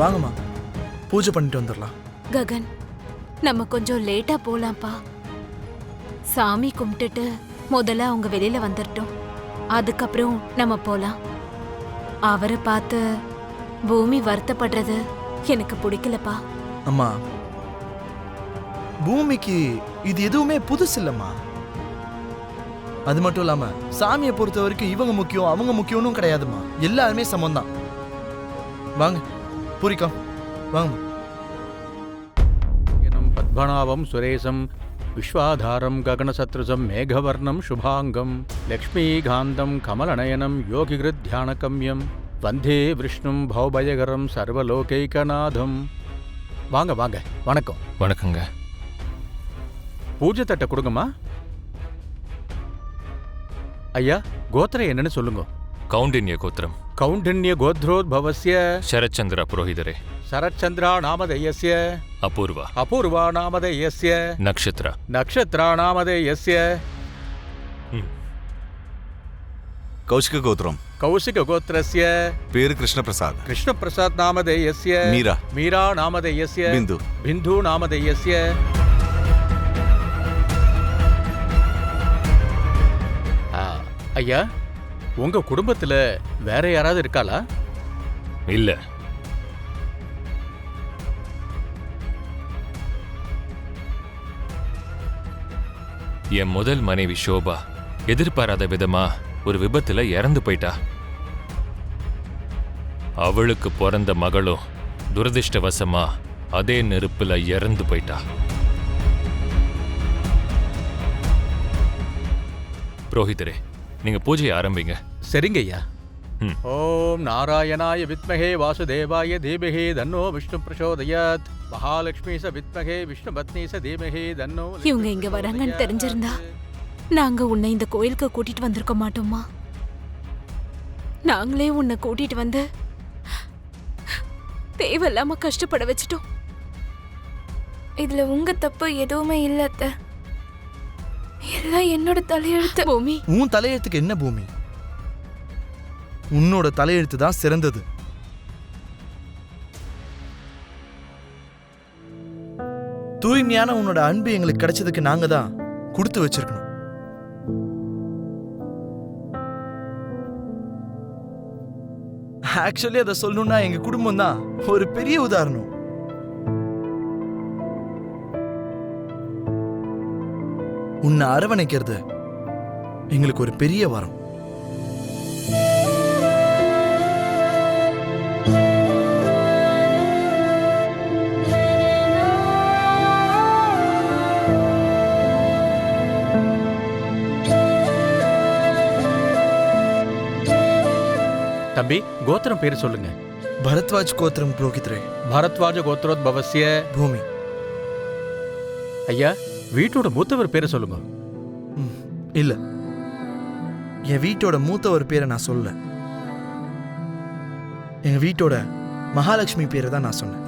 வாங்கம்மா, பூஜை பண்ணிட்டு வந்துடலாம். ககன், நம்ம கொஞ்சம் லேட்டா போலாம்ப்பா. சாமி கும்பிட்டுட்டு முதல்ல அவங்க வெளியில வந்துட்டோம், அதுக்கப்புறம் நம்ம போலாம். அவரை பார்த்து பூமி வருத்தப்படுறது எனக்கு பிடிக்கலப்பா. அம்மா, பூமிக்கு இது எதுவுமே புதுசு இல்லம்மா. அது மட்டும் இல்லாம சாமியை பொறுத்த வரைக்கும் இவங்க முக்கியம் அவங்க முக்கியம்னு கிடையாதுமா. எல்லாருமே சமம் தான். வாங்க பூரிக்கா, வாங்க. பத்மநாபம் சுரேசம் விஸ்வாதாரம் ககனசத்ருசம் மேகவர்ணம் சுபாங்கம் லக்ஷ்மீகாந்தம் கமலநயனம் யோகிகிருத் தியானகம்யம் வந்தே விஷ்ணும் பௌபயகரம் சர்வலோகைகநாதம். வாங்க வாங்க. வணக்கம். வணக்கங்க. பூஜை தட்டை கொடுங்கம்மா. ஐயா, கோத்திரம் என்னன்னு சொல்லுங்க. கௌண்டின்ய கோத்திரம். கௌண்டின்ய கோத்ரோத்பவஸ்ய ಶರತ್ಚಂದ್ರ புரோஹிதரே. சரச்சந்திரா நாமதேயஸ்ய அபூர்வா. அபூர்வா நாமதேயஸ்ய நக்ஷத்ர. நக்ஷத்ரா நாமதேயஸ்ய கௌஷிக கோத்திரம். கௌஷிக கோத்திரஸ்ய பேரு கிருஷ்ணபிரசாத். கிருஷ்ணபிரசாத் நாமதேயஸ்ய மீரா. மீரா நாமதேயஸ்ய பிந்து. பிந்து நாமதேயஸ்ய. ஐயா, உங்க குடும்பத்துல வேற யாராவது இருக்காளா? இல்ல. என் முதல் மனைவி ஷோபா எதிர்பாராத விதமா ஒரு விபத்துல இறந்து போயிட்டா. அவளுக்கு பிறந்த மகளும் துரதிர்ஷ்டவசமா அதே நெருப்புல இறந்து போயிட்டா. புரோஹிதரே, நீங்க பூஜையை ஆரம்பிங்க. சரிங்க ஐயா. ஓம் நாராயணாய வித்மஹே வாசுதேவாய தீமஹி தன்னோ விஷ்ணு பிரசோதயாத் மகாலட்சுமி ச வித்மஹே விஷ்ணு பத்னி ச தீமஹி தன்னோ. இவங்க இங்க வராங்கன்னு தெரிஞ்சிருந்தா நாங்க உன்னை இந்த கோயிலுக்கு கூட்டிட்டு வந்திருக்க மாட்டோமா? நாங்களே உன்னை கூட்டிட்டு வந்து தேவையில்லாம கஷ்டப்பட வச்சுட்டோம். இதுல உங்க தப்பு எதுவுமே இல்ல அத்தை. எல்லாம் என்னோட தலையெழுத்து. பூமி, உன் தலையெழுத்துக்கு என்ன பூமி? உன்னோட தலையெழுத்து தான் சிறந்தது. தூய்மையான உன்னோட அன்பு எங்களுக்கு கிடைச்சதுக்கு நாங்க தான் கொடுத்து வச்சிருக்கணும். ஆக்சுவலி அதை சொல்லணும்னா எங்க குடும்பம் தான் ஒரு பெரிய உதாரணம். உன்னை அரவணைக்கிறது எங்களுக்கு ஒரு பெரிய வரம். தம்பி, கோத்திரம் பேரு சொல்லுங்க. பரத்வாஜ் கோத்திரம் புரோகிதரே. பரத்வாஜ கோத்ரோத்பவஸ்ய பூமி. ஐயா, வீட்டோட மூத்தவர் பேரை சொல்லுங்க. இல்ல, என் வீட்டோட மூத்தவர் பேரை நான் சொல்லல. எங்க வீட்டோட மகாலட்சுமி பேரை தான் நான் சொன்னேன்.